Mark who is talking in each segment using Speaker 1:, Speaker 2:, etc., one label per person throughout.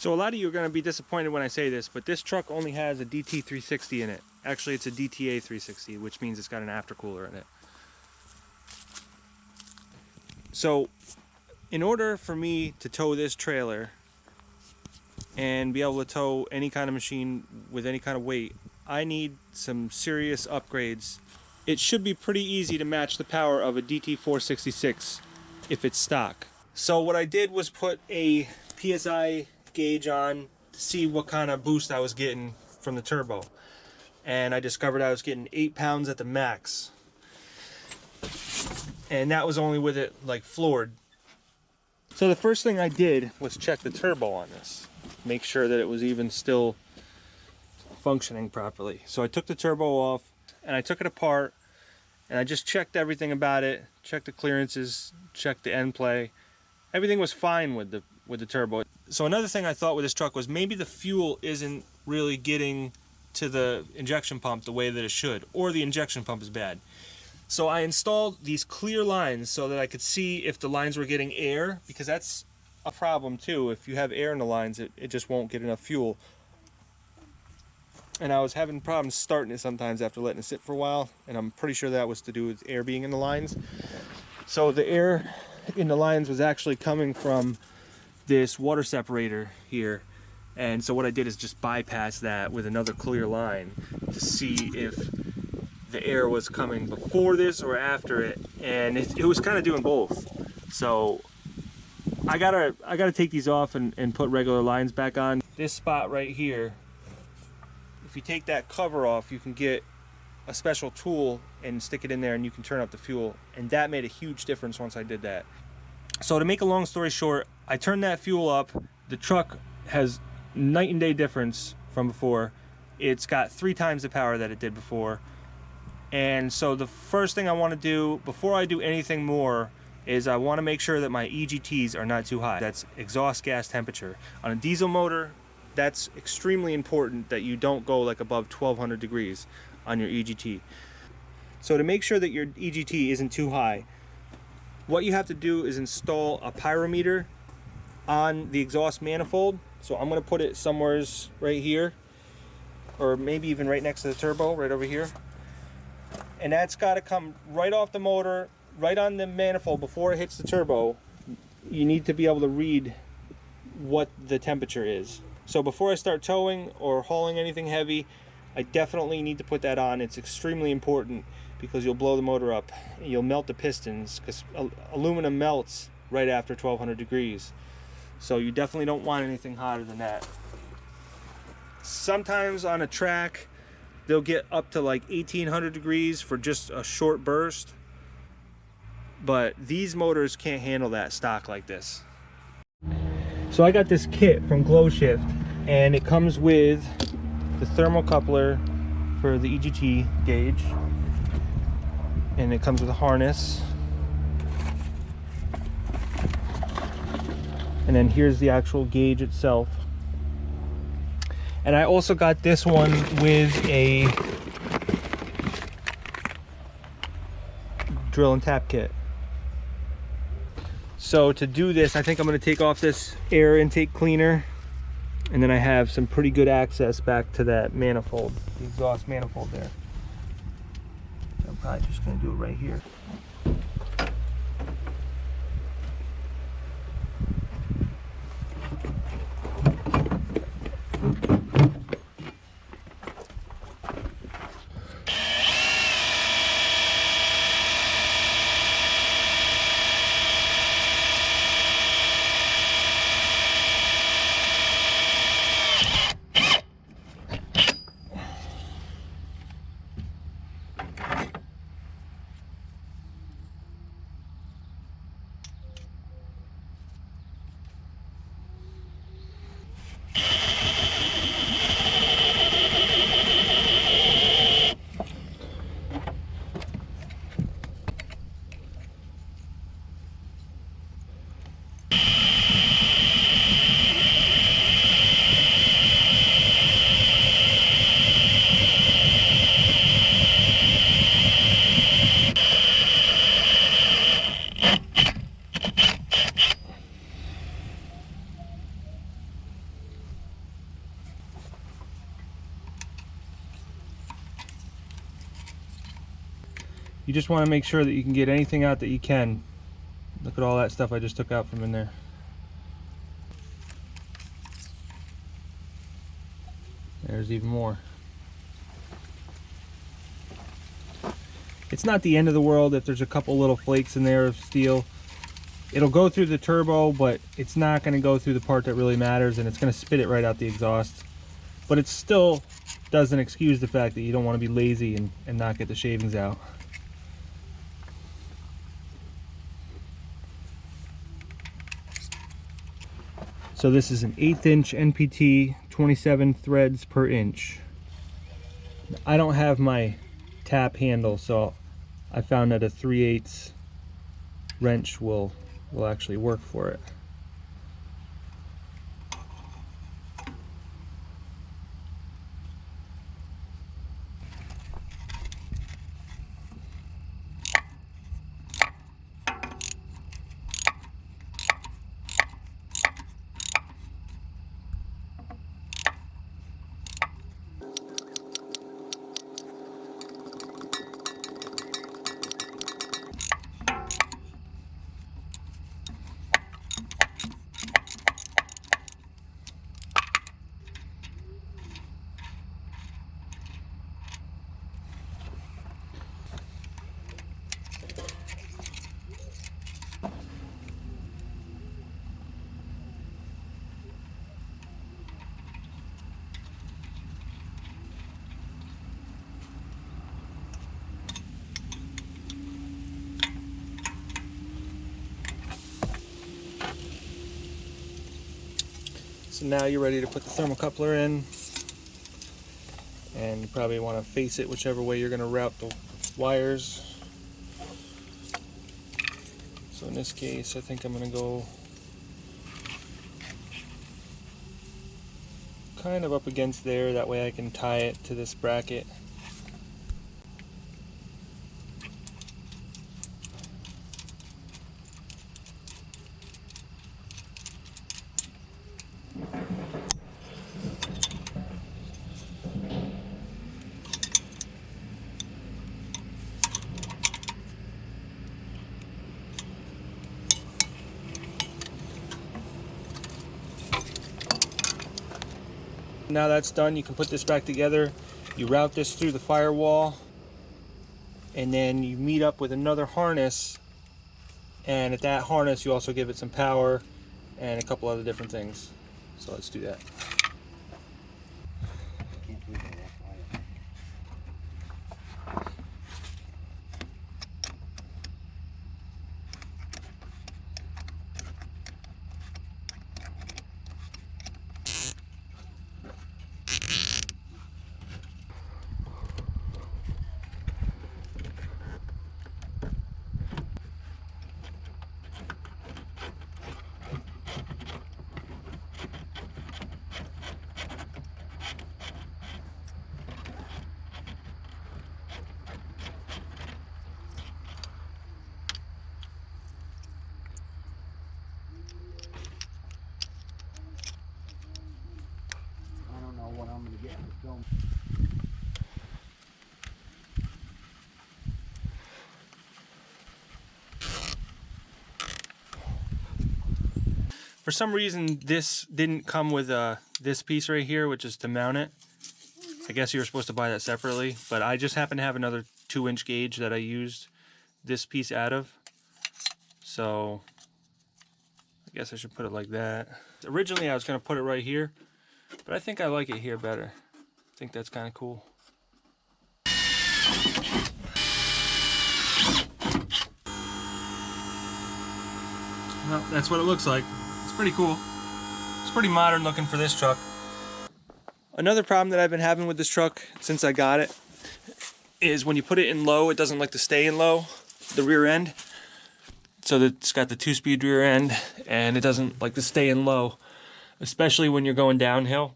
Speaker 1: So a lot of you are going to be disappointed when I say this, but this truck only has a DT360 in it. Actually, it's a DTA 360, which means it's got an aftercooler in it. So in order for me to tow this trailer and be able to tow any kind of machine with any kind of weight, I need some serious upgrades. It should be pretty easy to match the power of a DT466 if it's stock. So what I did was put a PSI gauge on to see what kind of boost I was getting from the turbo, and I discovered I was getting 8 pounds at the max, and that was only with it like floored. So the first thing I did was check the turbo on this, make sure that it was even still functioning properly. So I took the turbo off and I took it apart and I just checked everything about it, checked the clearances, checked the end play. Everything was fine with the turbo. So another thing I thought with this truck was maybe the fuel isn't really getting to the injection pump the way that it should, or the injection pump is bad. So I installed these clear lines so that I could see if the lines were getting air, because that's a problem too. If you have air in the lines, it just won't get enough fuel. And I was having problems starting it sometimes after letting it sit for a while, and I'm pretty sure that was to do with air being in the lines. So the air in the lines was actually coming from this water separator here, and so what I did is just bypass that with another clear line to see if the air was coming before this or after it, and it was kind of doing both. So I gotta take these off and put regular lines back on. This spot right here, if you take that cover off, you can get a special tool and stick it in there and you can turn up the fuel, and that made a huge difference once I did that. So to make a long story short, I turned that fuel up. The truck has night and day difference from before. It's got 3 times the power that it did before. And so the first thing I want to do before I do anything more is I want to make sure that my EGTs are not too high. That's exhaust gas temperature. On a diesel motor, that's extremely important that you don't go like above 1200 degrees on your EGT. So to make sure that your EGT isn't too high, what you have to do is install a pyrometer on the exhaust manifold. So I'm going to put it somewhere right here, or maybe even right next to the turbo, right over here. And that's got to come right off the motor, right on the manifold before it hits the turbo. You need to be able to read what the temperature is. So before I start towing or hauling anything heavy, I definitely need to put that on. It's extremely important because you'll blow the motor up. You'll melt the pistons because aluminum melts right after 1200 degrees. So you definitely don't want anything hotter than that. Sometimes on a track, they'll get up to like 1800 degrees for just a short burst. But these motors can't handle that stock like this. So I got this kit from Glow Shift, and it comes with the thermocoupler for the EGT gauge, and it comes with a harness, and then here's the actual gauge itself. And I also got this one with a drill and tap kit. So to do this, I think I'm going to take off this air intake cleaner, and then I have some pretty good access back to that manifold, the exhaust manifold there. I'm probably just going to do it right here. You just want to make sure that you can get anything out that you can. Look at all that stuff I just took out from in there. There's even more. It's not the end of the world if there's a couple little flakes in there of steel. It'll go through the turbo, but it's not going to go through the part that really matters, and it's going to spit it right out the exhaust. But it still doesn't excuse the fact that you don't want to be lazy and not get the shavings out. So this is an 1/8 inch NPT, 27 threads per inch. I don't have my tap handle, so I found that a 3/8 wrench will actually work for it. So now you're ready to put the thermocoupler in, and you probably want to face it whichever way you're going to route the wires. So in this case, I think I'm going to go kind of up against there, that way I can tie it to this bracket. Now that's done, you can put this back together. You route this through the firewall, and then you meet up with another harness, and at that harness you also give it some power and a couple other different things. So let's do that.
Speaker 2: What I'm going to get to film.
Speaker 1: For some reason this didn't come with this piece right here, which is to mount it. I guess you were supposed to buy that separately, but I just happen to have another 2-inch gauge that I used this piece out of. So I guess I should put it like that. Originally I was going to put it right here, but I think I like it here better. I think that's kind of cool. Well, that's what it looks like. It's pretty cool. It's pretty modern looking for this truck. Another problem that I've been having with this truck since I got it is when you put it in low, it doesn't like to stay in low, the rear end. So it's got the 2-speed rear end, and it doesn't like to stay in low, especially when you're going downhill.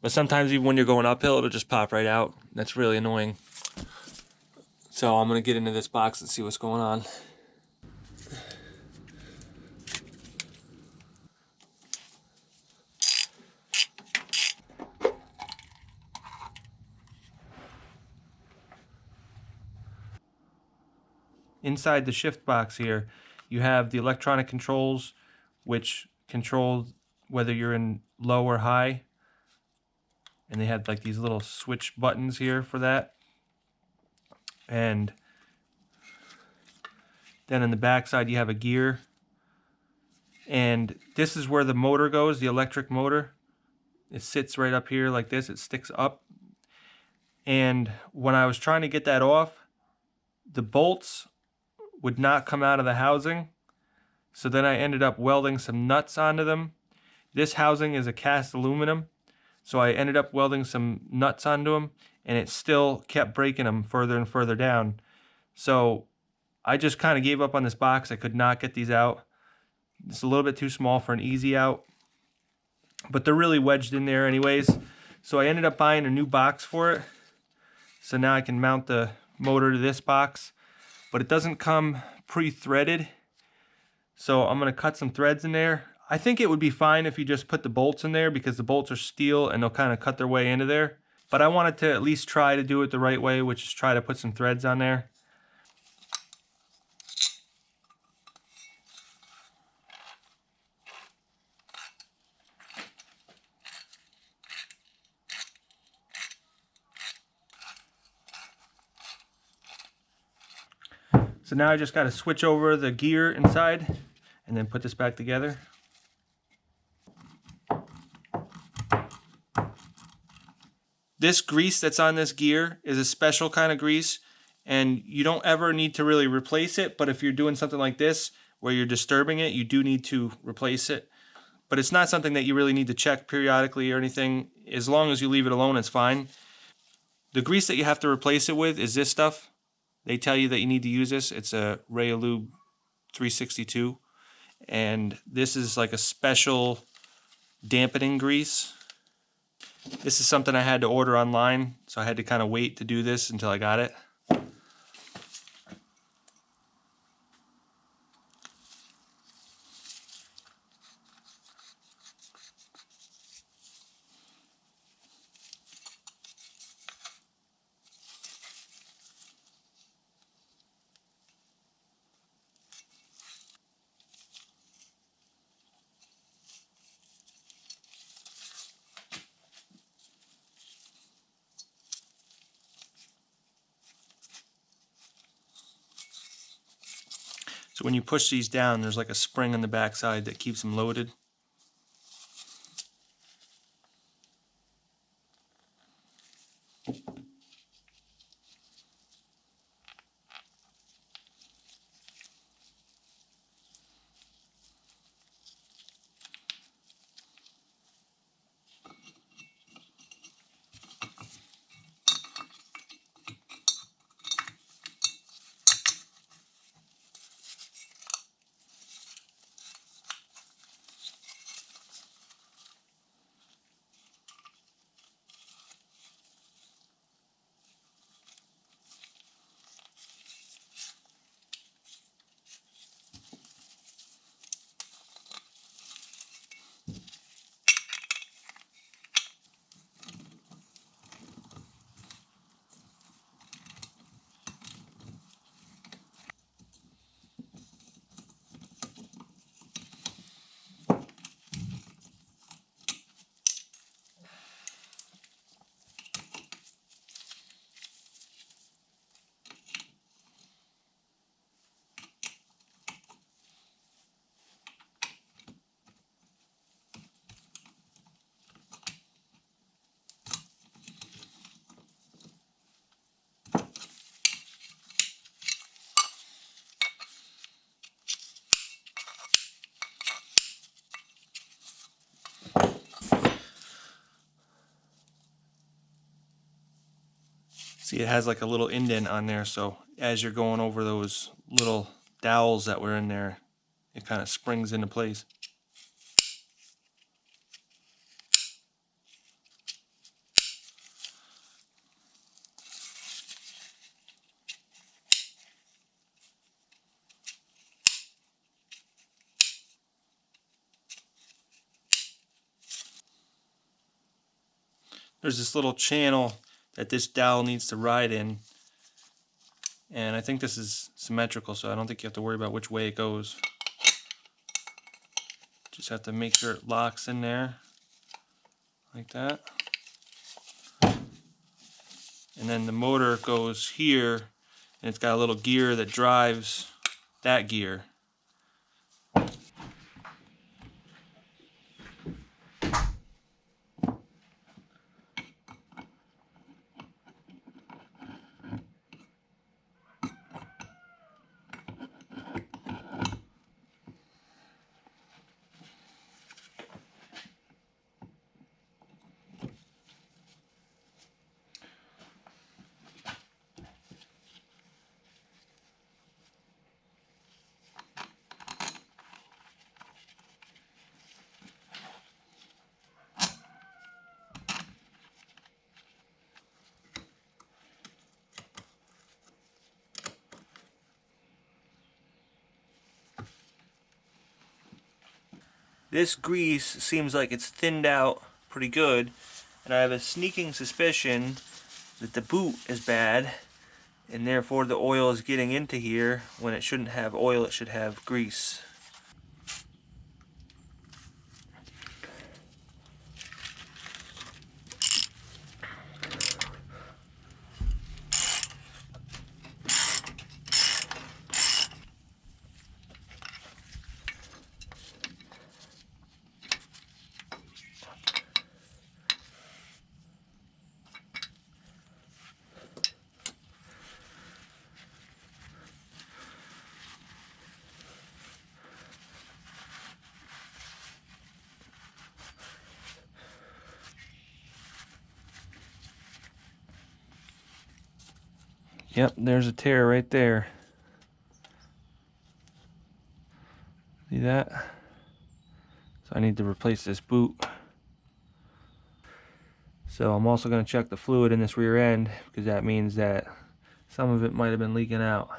Speaker 1: But sometimes even when you're going uphill, it'll just pop right out. That's really annoying. So I'm gonna get into this box and see what's going on. inside the shift box here, you have the electronic controls, which control whether you're in low or high. And they had like these little switch buttons here for that. And then in the back side, you have a gear. And this is where the motor goes, the electric motor. It sits right up here like this. It sticks up. And when I was trying to get that off, the bolts would not come out of the housing. So then I ended up welding some nuts onto them. This housing is a cast aluminum. So I ended up welding some nuts onto them, and it still kept breaking them further and further down. So I just kind of gave up on this box. I could not get these out. It's a little bit too small for an easy out, but they're really wedged in there anyways. So I ended up buying a new box for it. So now I can mount the motor to this box, but it doesn't come pre-threaded. So I'm going to cut some threads in there. I think it would be fine if you just put the bolts in there because the bolts are steel and they'll kind of cut their way into there. But I wanted to at least try to do it the right way, which is try to put some threads on there. So now I just got to switch over the gear inside and then put this back together. This grease that's on this gear is a special kind of grease, and you don't ever need to really replace it, but if you're doing something like this where you're disturbing it, you do need to replace it. But it's not something that you really need to check periodically or anything. As long as you leave it alone, it's fine. The grease that you have to replace it with is this stuff. They tell you that you need to use this. It's a Rayalube 362, and this is like a special dampening grease. This is something I had to order online, so I had to kind of wait to do this until I got it. So when you push these down, there's like a spring on the back side that keeps them loaded. See, it has like a little indent on there, so as you're going over those little dowels that were in there, it kind of springs into place. There's this little channel that this dowel needs to ride in, And I think this is symmetrical, so I don't think you have to worry about which way it goes. Just have to make sure it locks in there like that. And then the motor goes here, and it's got a little gear that drives that gear. This grease seems like it's thinned out pretty good, and I have a sneaking suspicion that the boot is bad, and therefore the oil is getting into here when it shouldn't have oil, it should have grease. Yep, there's a tear right there. See that? So I need to replace this boot. So I'm also going to check the fluid in this rear end, because that means that some of it might have been leaking out.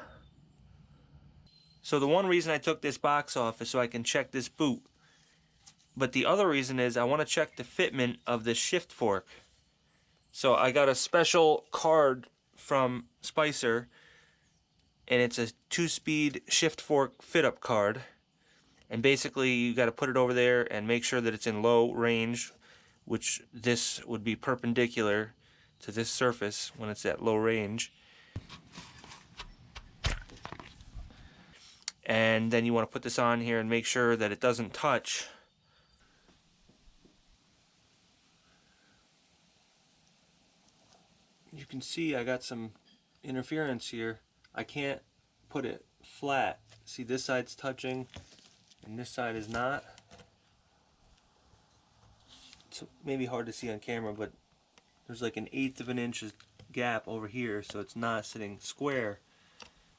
Speaker 1: So the one reason I took this box off is so I can check this boot. But the other reason is I want to check the fitment of this shift fork. So I got a special card from Spicer, and it's a 2-speed shift fork fit up card. And basically you got to put it over there and make sure that it's in low range, which this would be perpendicular to this surface when it's at low range. And then you want to put this on here and make sure that it doesn't touch. You can see I got some interference here. I can't put it flat. See, this side's touching and this side is not. It's maybe hard to see on camera, but there's like 1/8 of an inch gap over here, so it's not sitting square.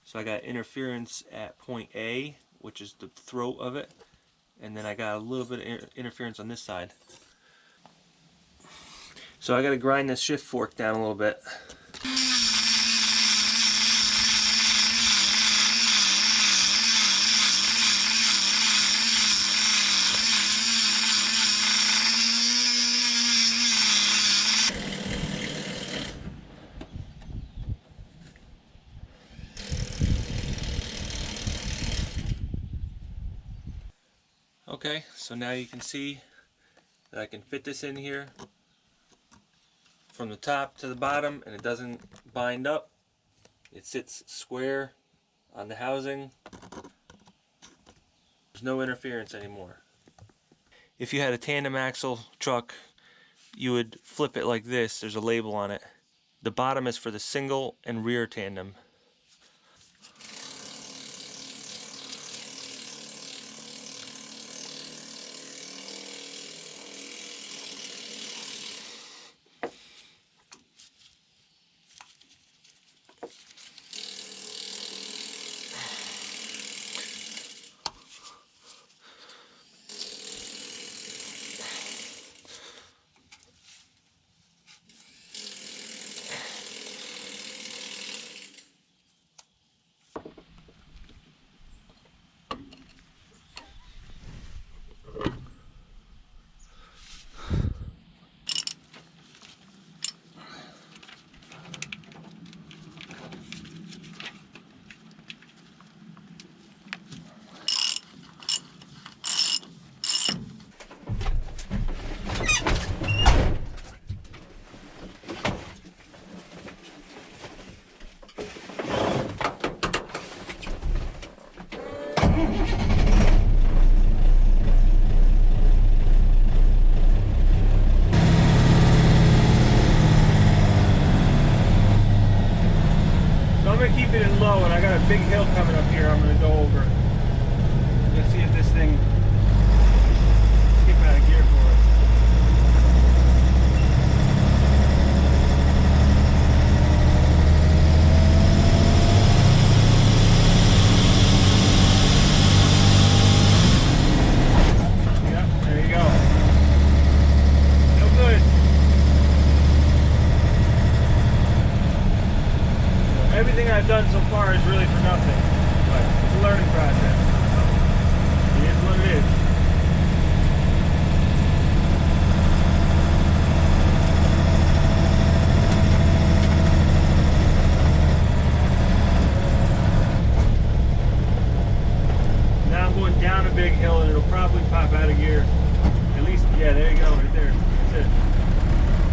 Speaker 1: So I got interference at point A, which is the throat of it, and then I got a little bit of interference on this side. So I got to grind this shift fork down a little bit. Okay, so now you can see that I can fit this in here from the top to the bottom, and it doesn't bind up. It sits square on the housing. There's no interference anymore. If you had a tandem axle truck, you would flip it like this. There's a label on it. The bottom is for the single and rear tandem. keep it in low, and I got a big hill coming up here I'm going to go over. Let's see if this thing skip out of gear for us. Everything I've done so far is really for nothing, but it's a learning process. So it is what it is. Now I'm going down a big hill and it'll probably pop out of gear. At least, yeah, there you go, right there. That's it.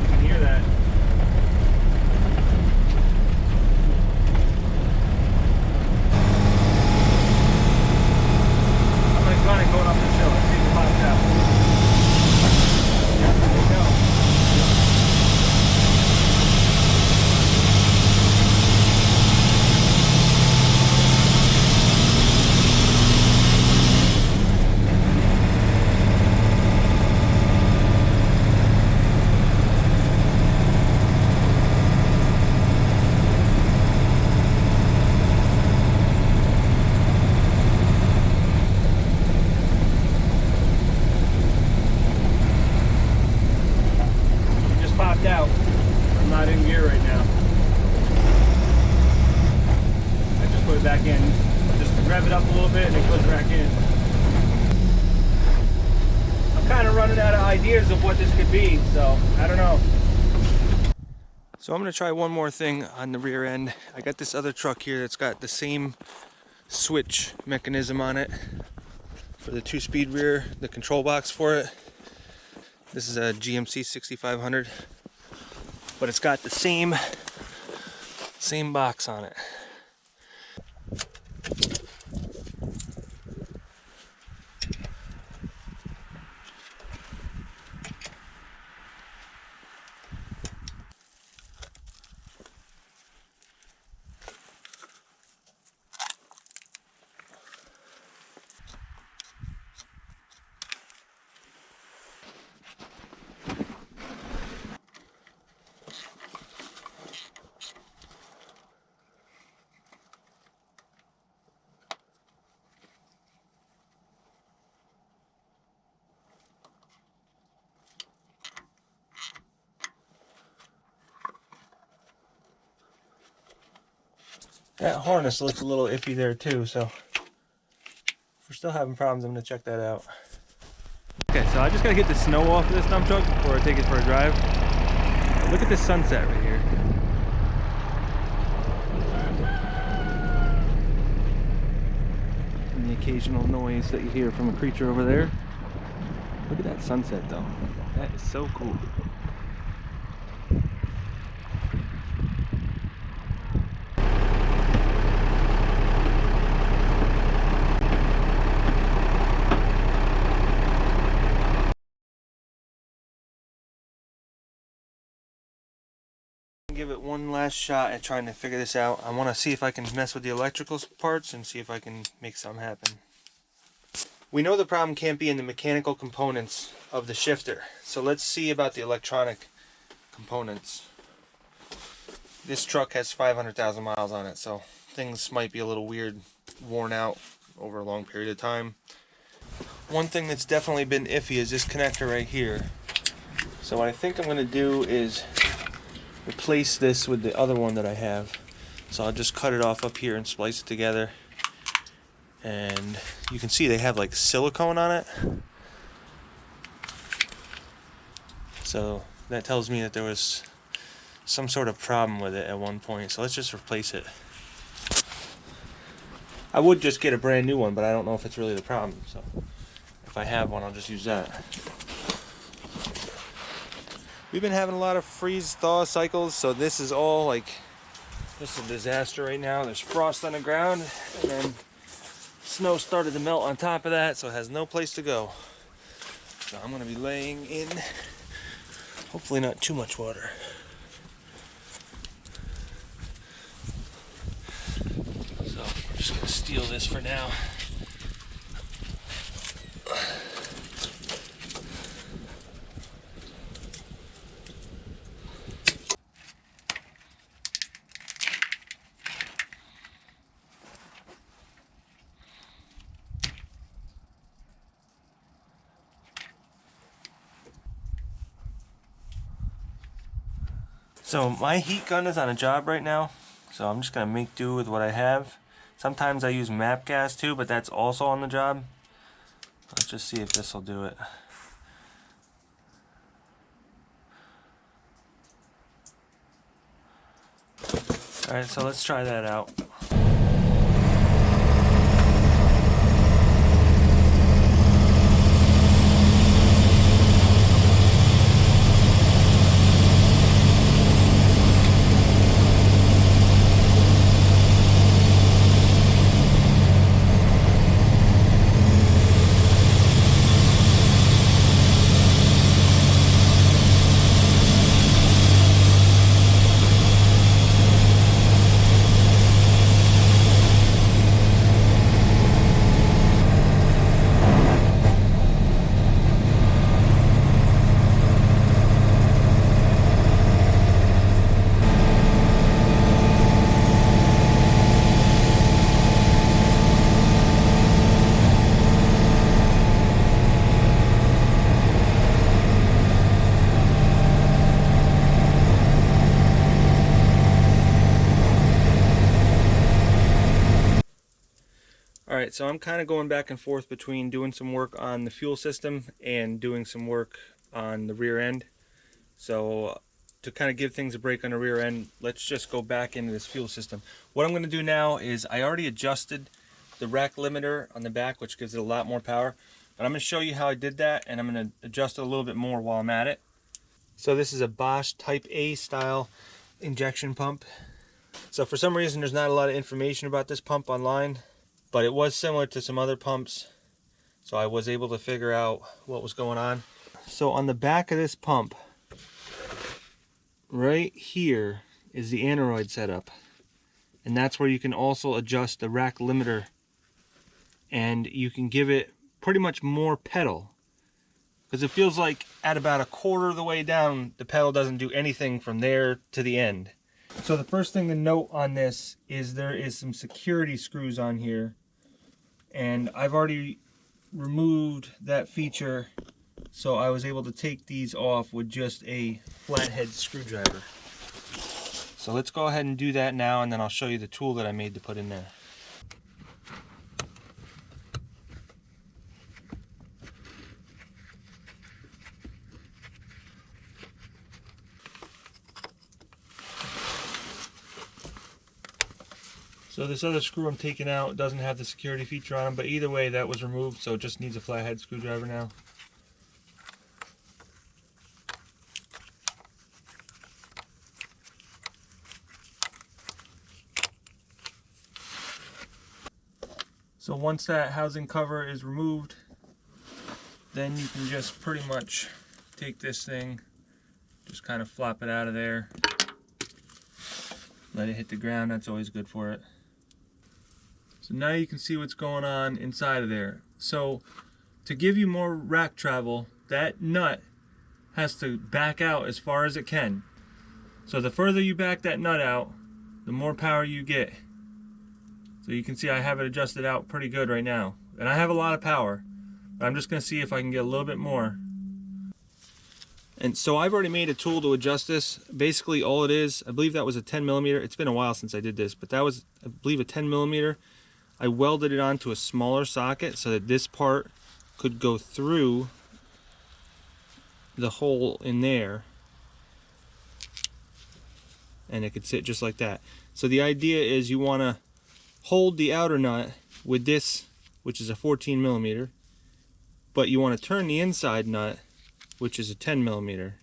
Speaker 1: You can hear that. Going up this hill, let's see if it pops out. Yeah, there you go. Out. I'm not in gear right now. I just put it back in. Just rev it up a little bit and it goes back in. I'm kind of running out of ideas of what this could be, so I don't know. So I'm going to try one more thing on the rear end. I got this other truck here that's got the same switch mechanism on it for the 2-speed rear, the control box for it. This is a GMC 6500. But it's got the same box on it. That harness looks a little iffy there too, so if we're still having problems, I'm going to check that out. Okay, so I just got to get the snow off of this dump truck before I take it for a drive. Look at this sunset right here. And the occasional noise that you hear from a creature over there. Look at that sunset though. That is so cool. Give it one last shot at trying to figure this out. I want to see if I can mess with the electrical parts and see if I can make something happen. We know the problem can't be in the mechanical components of the shifter, so let's see about the electronic components. This truck has 500,000 miles on it, so things might be a little weird, worn out over a long period of time. One thing that's definitely been iffy is this connector right here. So what I think I'm going to do is replace this with the other one that I have. So I'll just cut it off up here and splice it together. And you can see they have like silicone on it. So that tells me that there was some sort of problem with it at one point. So let's just replace it. I would just get a brand new one, but I don't know if it's really the problem. So if I have one, I'll just use that. We've been having a lot of freeze-thaw cycles, so this is all like just a disaster right now. There's frost on the ground, and then snow started to melt on top of that, so it has no place to go. So I'm going to be laying in, hopefully not too much water. steal this for now. So my heat gun is on a job right now, so I'm just gonna make do with what I have. Sometimes I use map gas too, but that's also on the job. Let's just see if this will do it. Alright, so let's try that out. Alright, so I'm kind of going back and forth between doing some work on the fuel system and doing some work on the rear end. So to kind of give things a break on the rear end, let's just go back into this fuel system. What I'm going to do now is I already adjusted the rack limiter on the back, which gives it a lot more power. But I'm going to show you how I did that, and I'm going to adjust it a little bit more while I'm at it. So this is a Bosch Type A style injection pump. So for some reason there's not a lot of information about this pump online, but it was similar to some other pumps, so I was able to figure out what was going on. So on the back of this pump, right here is the aneroid setup, and that's where you can also adjust the rack limiter, and you can give it pretty much more pedal, because it feels like at about a quarter of the way down the pedal doesn't do anything from there to the end. So the first thing to note on this is there is some security screws on here, and I've already removed that feature, so I was able to take these off with just a flathead screwdriver. So let's go ahead and do that now, and then I'll show you the tool that I made to put in there. So this other screw I'm taking out doesn't have the security feature on them, but either way that was removed, so it just needs a flathead screwdriver now. So once that housing cover is removed, then you can just pretty much take this thing, just kind of flop it out of there, let it hit the ground. That's always good for it. So now you can see what's going on inside of there. So to give you more rack travel, that nut has to back out as far as it can. So the further you back that nut out, the more power you get. So you can see I have it adjusted out pretty good right now. And I have a lot of power, but I'm just going to see if I can get a little bit more. And so I've already made a tool to adjust this. Basically all it is, I believe that was a 10 millimeter. It's been a while since I did this, but that was, I believe, a 10 millimeter. I welded it onto a smaller socket so that this part could go through the hole in there, and it could sit just like that. So the idea is you want to hold the outer nut with this, which is a 14 millimeter, but you want to turn the inside nut, which is a 10 millimeter.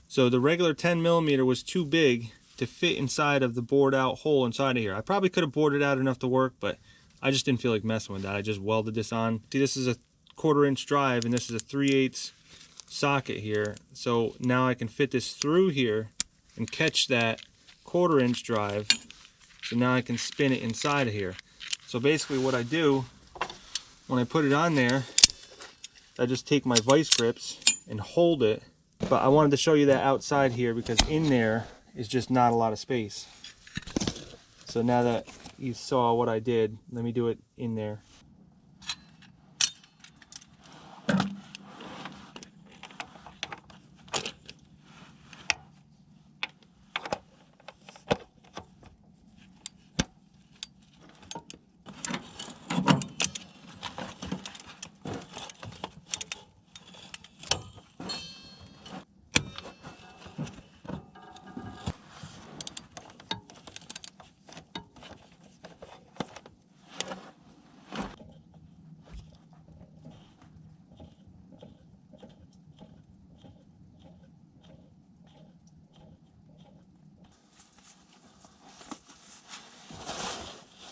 Speaker 1: So the regular 10 millimeter was too big to fit inside of the bored out hole inside of here. I probably could have bored it out enough to work, but I just didn't feel like messing with that. I just welded this on. See, this is a 1/4 inch drive, and this is a 3/8 socket here. So now I can fit this through here and catch that 1/4 inch drive. So now I can spin it inside of here. So basically what I do when I put it on there, I just take my vice grips and hold it. But I wanted to show you that outside here because in there is just not a lot of space. So now that you saw what I did, let me do it in there.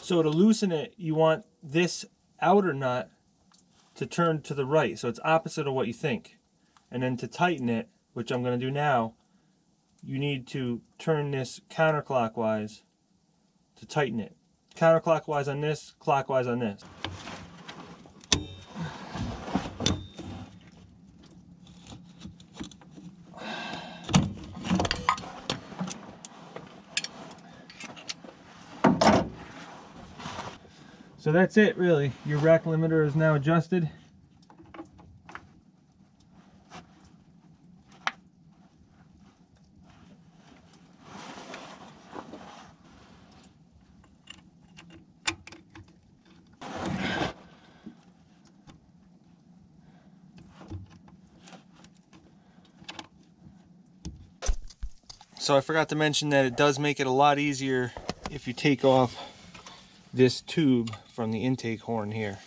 Speaker 1: So to loosen it, you want this outer nut to turn to the right, so it's opposite of what you think. And then to tighten it, which I'm going to do now, you need to turn this counterclockwise to tighten it. Counterclockwise on this, clockwise on this. So that's it, really. Your rack limiter is now adjusted. So I forgot to mention that it does make it a lot easier if you take off this tube from the intake horn here.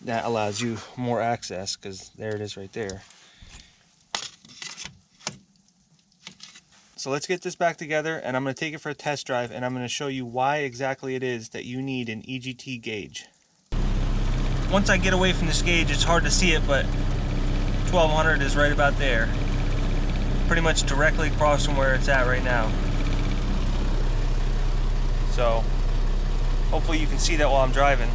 Speaker 1: That allows you more access because there it is right there. So let's get this back together and I'm going to take it for a test drive and I'm going to show you why exactly it is that you need an EGT gauge. Once I get away from this gauge, it's hard to see it, but 1200 is right about there. Pretty much directly across from where it's at right now. So hopefully you can see that while I'm driving.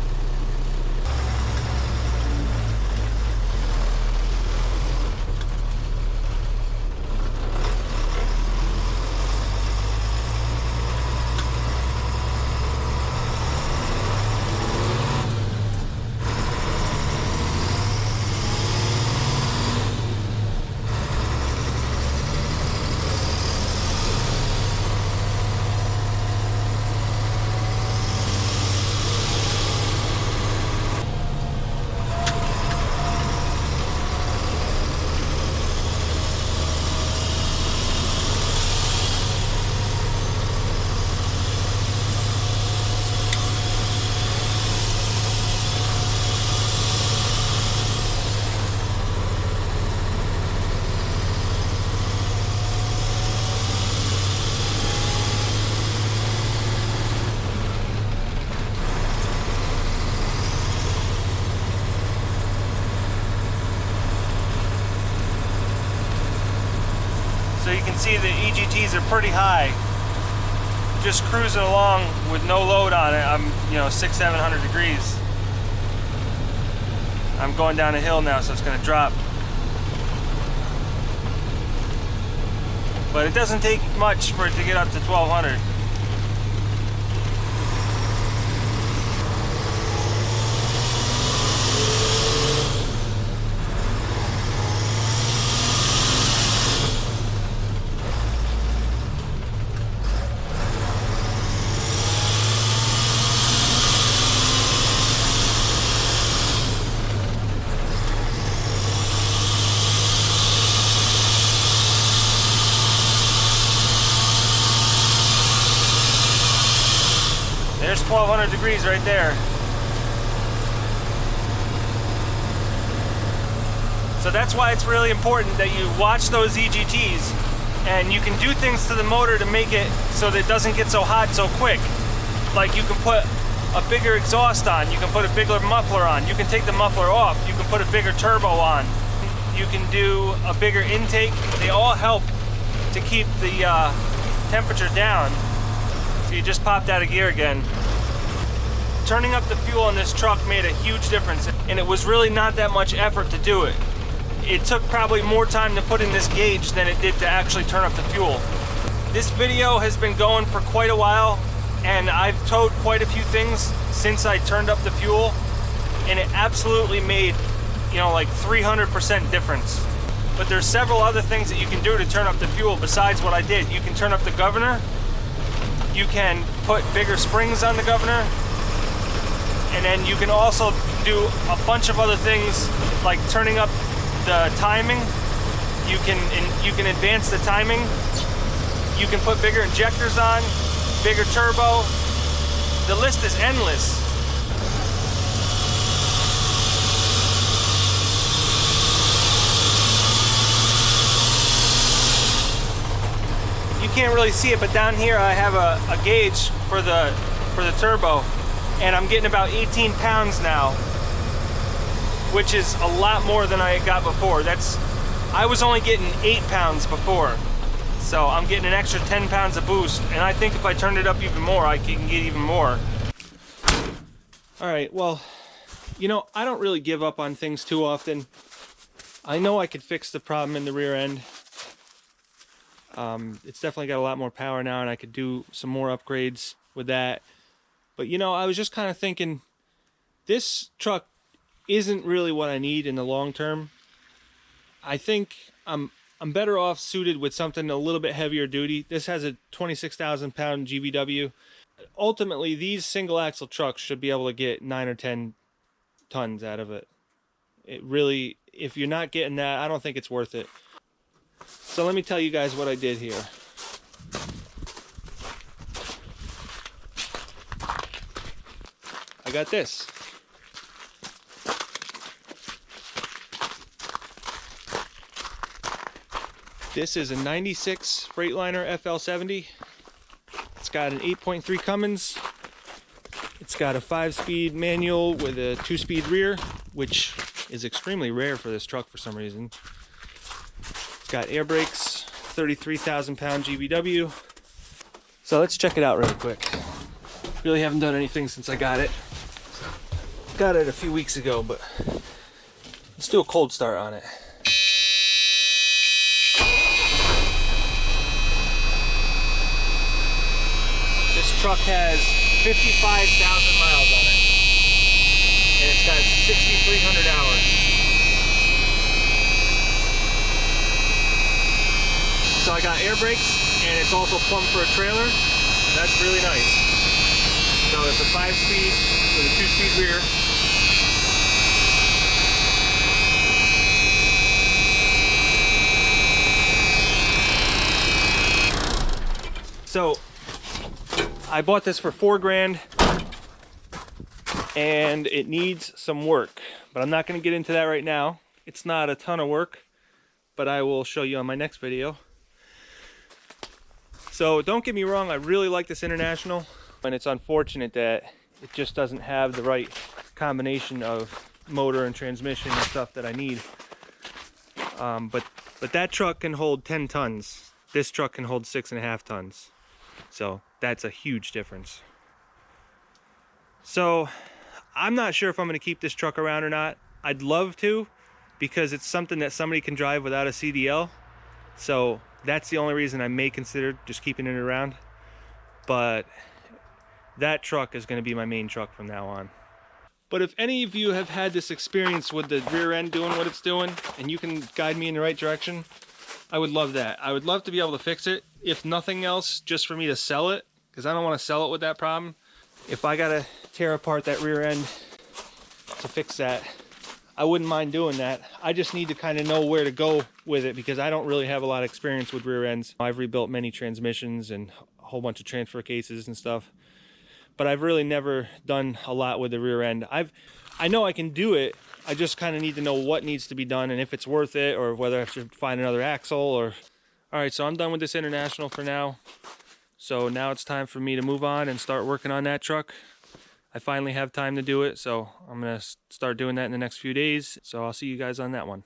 Speaker 1: So you can see the EGTs are pretty high. Just cruising along with no load on it. I'm, 600-700 degrees. I'm going down a hill now, so it's going to drop. But it doesn't take much for it to get up to 1200. There's 1200 degrees right there. So that's why it's really important that you watch those EGTs and you can do things to the motor to make it so that it doesn't get so hot so quick. Like you can put a bigger exhaust on, you can put a bigger muffler on, you can take the muffler off, you can put a bigger turbo on. You can do a bigger intake. They all help to keep the temperature down. So you just popped out of gear again. Turning up the fuel on this truck made a huge difference, and it was really not that much effort to do it. It took probably more time to put in this gauge than it did to actually turn up the fuel. This video has been going for quite a while, and I've towed quite a few things since I turned up the fuel, and it absolutely made, you know, like 300% difference. But there's several other things that you can do to turn up the fuel besides what I did. You can turn up the governor, you can put bigger springs on the governor, and then you can also do a bunch of other things like turning up the timing. You can advance the timing. You can put bigger injectors on, bigger turbo. The list is endless. You can't really see it, but down here I have a gauge for the turbo, and I'm getting about 18 pounds now, which is a lot more than I got before. I was only getting 8 pounds before, so I'm getting an extra 10 pounds of boost, and I think if I turned it up even more, I can get even more. All right, well, you know, I don't really give up on things too often. I know I could fix the problem in the rear end. It's definitely got a lot more power now, and I could do some more upgrades with that. But you know, I was just kind of thinking, this truck isn't really what I need in the long term. I think I'm better off suited with something a little bit heavier duty. This has a 26,000 pound GVW. Ultimately, these single axle trucks should be able to get 9 or 10 tons out of it. It really, if you're not getting that, I don't think it's worth it. So let me tell you guys what I did here. I got this. This is a 96 Freightliner FL70. It's got an 8.3 Cummins. It's got a 5-speed manual with a 2-speed rear, which is extremely rare for this truck for some reason. It's got air brakes, 33,000 pound GVW. So let's check it out really quick. Really haven't done anything since I got it. Got it a few weeks ago, but let's do a cold start on it. This truck has 55,000 miles on it, and it's got 6,300 hours. So I got air brakes, and it's also plumbed for a trailer. That's really nice. So it's a 5-speed with a 2-speed rear. So I bought this for $4 grand, and it needs some work, but I'm not going to get into that right now. It's not a ton of work, but I will show you on my next video. So don't get me wrong, I really like this International, and it's unfortunate that it just doesn't have the right combination of motor and transmission and stuff that I need. But that truck can hold 10 tons. This truck can hold 6.5 tons. So that's a huge difference. So I'm not sure if I'm going to keep this truck around or not. I'd love to, because it's something that somebody can drive without a CDL. So that's the only reason I may consider just keeping it around. But that truck is going to be my main truck from now on. But if any of you have had this experience with the rear end doing what it's doing, and you can guide me in the right direction, I would love that. I would love to be able to fix it, if nothing else, just for me to sell it, because I don't want to sell it with that problem. If I gotta tear apart that rear end to fix that, I wouldn't mind doing that. I just need to kind of know where to go with it, because I don't really have a lot of experience with rear ends. I've rebuilt many transmissions and a whole bunch of transfer cases and stuff, but I've really never done a lot with the rear end. I know I can do it. I just kind of need to know what needs to be done and if it's worth it, or whether I have to find another axle. Or all right, so I'm done with this International for now. So now it's time for me to move on and start working on that truck. I finally have time to do it, so I'm gonna start doing that in the next few days. So I'll see you guys on that one.